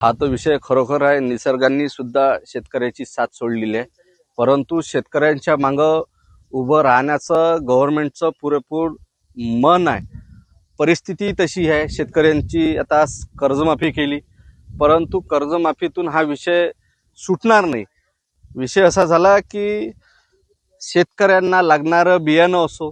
हा तो विषय खरोखर आहे। निसर्गाने सुद्धा शेतकऱ्याची साथ सोडलेली आहे, परंतु शेतकऱ्यांच्या मागं उभं राहण्याचं गव्हर्नमेंटचं पुरेपूर मन आहे। परिस्थिती तशी आहे, शेतकऱ्यांची आता कर्जमाफी केली, परंतु कर्जमाफीतून हा विषय सुटणार नाही। विषय असा झाला की शेतकऱ्यांना लागणारं बियाणं असो,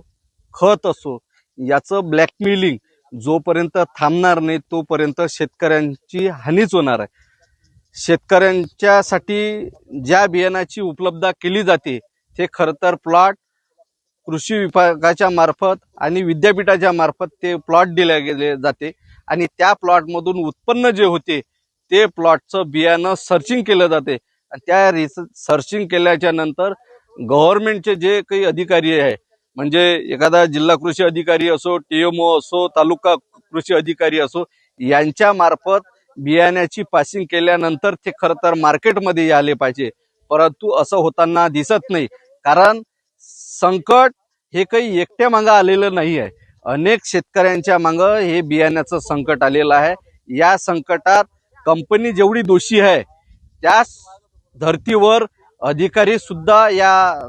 खत असो, याचं ब्लॅकमेलिंग जोपर्यंत थांबणार नाही तोपर्यंत शेतकऱ्यांची हानीच होणार आहे। शेतकऱ्यांच्यासाठी ज्या बियाणाची उपलब्धता केली जाते ते खरं तर प्लॉट कृषी विभागाच्या मार्फत आणि विद्यापीठाच्या मार्फत ते प्लॉट दिले गेले जाते आणि त्या प्लॉटमधून उत्पन्न जे होते ते प्लॉटचं बियाणं सर्चिंग केलं जाते आणि त्या सर्चिंग केल्याच्या नंतर गव्हर्नमेंटचे जे काही अधिकारी आहे, म्हणजे एखादा जिल्हा कृषी अधिकारी असो, टीएमओ असो, तालुका कृषी अधिकारी असो, यांच्या मार्फत बियाण्याची पासिंग केल्यानंतर ते खरं तर मार्केटमध्ये आले पाहिजे, परंतु असं होताना दिसत नाही। कारण संकट हे काही एकट्या मागं आलेलं नाही आहे, अनेक शेतकऱ्यांच्या मागं हे बियाण्याचं संकट आलेलं आहे। या संकटात कंपनी जेवढी दोषी आहे त्याच धर्तीवर अधिकारी सुद्धा या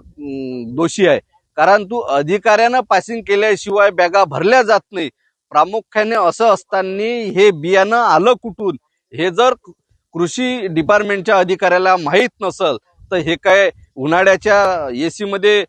दोषी आहे, कारण तू अधिकाऱ्यानं पासिंग केल्याशिवाय बॅगा भरल्या जात नाही। प्रामुख्याने असं असताना हे बियाणं आलं कुठून हे जर कृषी डिपार्टमेंटच्या अधिकाऱ्याला माहीत नसल तर हे काय उन्हाळ्याच्या एसी मध्ये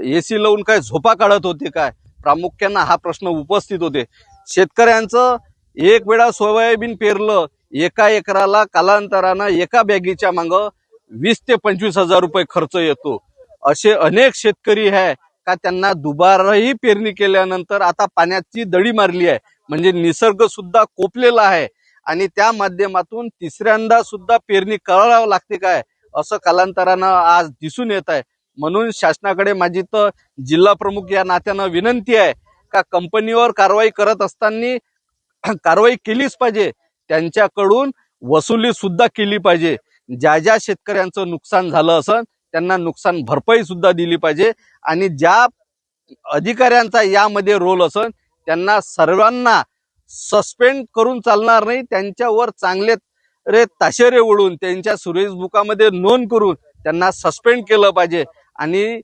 एसी लावून काय झोपा काढत होते काय? प्रामुख्याने हा प्रश्न उपस्थित होते। शेतकऱ्यांचं एक वेळा सोयाबीन पेरलं, एका एकराला कालांतरानं एका बॅगीच्या मागं 20 ते 25 हजार रुपये खर्च येतो। असे अनेक शेतकरी आहे का त्यांना दुबारही पेरणी केल्यानंतर आता पाण्याची दडी मारली आहे, म्हणजे निसर्ग सुद्धा कोपलेला आहे आणि त्या माध्यमातून तिसऱ्यांदा सुद्धा पेरणी करावं लागते काय असं कालांतरानं आज दिसून येत आहे। म्हणून शासनाकडे माझी तर जिल्हा प्रमुख या नात्यानं विनंती आहे का कंपनीवर कारवाई करत असताना कारवाई केलीच पाहिजे, त्यांच्याकडून वसुली सुद्धा केली पाहिजे। ज्या ज्या शेतकऱ्यांचं नुकसान झालं असेल त्यांना नुकसान भरपाई सुद्धा दिली पाहिजे आणि ज्या अधिकाऱ्यांचा यामध्ये रोल असेल त्यांना सर्वांना सस्पेंड करून चालणार नाही, त्यांच्यावर चांगले ताशेरे ओढून त्यांच्या सुरेश बुकामध्ये नोंद करून त्यांना सस्पेंड केलं पाहिजे आणि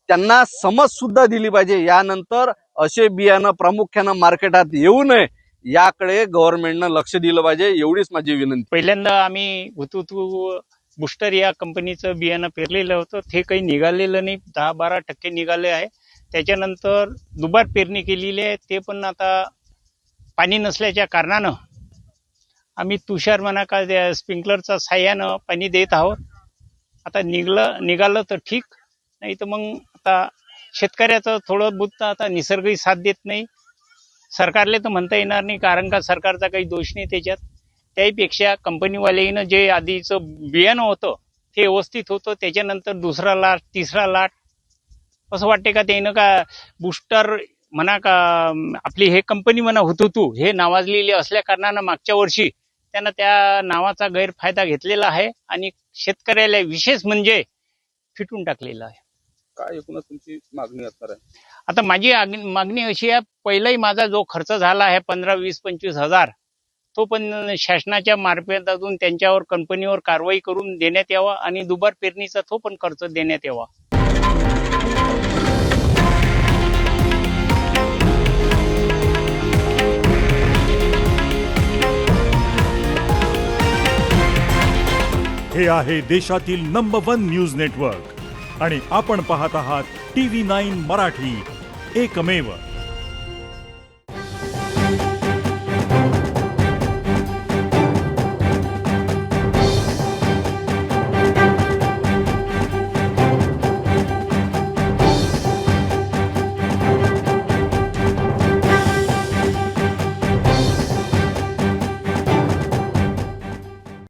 त्यांना समज सुद्धा दिली पाहिजे। यानंतर असे बियाणं प्रामुख्यानं मार्केटात येऊ नये याकडे गव्हर्नमेंटनं लक्ष दिलं पाहिजे, एवढीच माझी विनंती। पहिल्यांदा आम्ही हुतुतू बुस्टर या कंपनीचं बियाणं पेरलेलं होतं, ते काही निघालेलं नाही, 10-12% निघाले आहे। त्याच्यानंतर दुबार पेरणी केलेली आहे, ते पण आता पाणी नसल्याच्या कारणानं आम्ही तुषार म्हणा का स्प्रिंकलरच्या साह्यानं पाणी देत आहोत। आता निघालं तर ठीक, नाही तर मग आता शेतकऱ्याचं थोडं बुत आता निसर्गही साथ देत नाही। सरकारले तर म्हणता येणार नाही, कारण का सरकारचा काही दोष नाही त्याच्यात। त्याहीपेक्षा कंपनीवाल्यानं जे आधीचं बियाणं होतं ते व्यवस्थित होतं, त्याच्यानंतर दुसरा लाट तिसरा लाट असं वाटते का त्यानं का बुस्टर म्हणा का आपली हे कंपनी म्हणा हुतुतू हे नावाजलेली असल्या कारणानं मागच्या वर्षी त्यानं त्या नावाचा गैरफायदा घेतलेला आहे आणि शेतकऱ्याला विशेष म्हणजे फिटून टाकलेला आहे। काय एकूणच तुमची मागणी असणार आहे? आता माझी मागणी अशी आहे, पहिलाही माझा जो खर्च झाला आहे 15, 20, 25 हजार, तो पण शासनाच्या मार्फतातून त्यांच्यावर कंपनीवर कारवाई करून देण्यात यावा आणि दुबार पेरणीचा तो पण खर्च देण्यात यावा। हे आहे देशातील नंबर 1 न्यूज नेटवर्क आणि आपण पाहत आहात TV9 मराठी, एकमेव।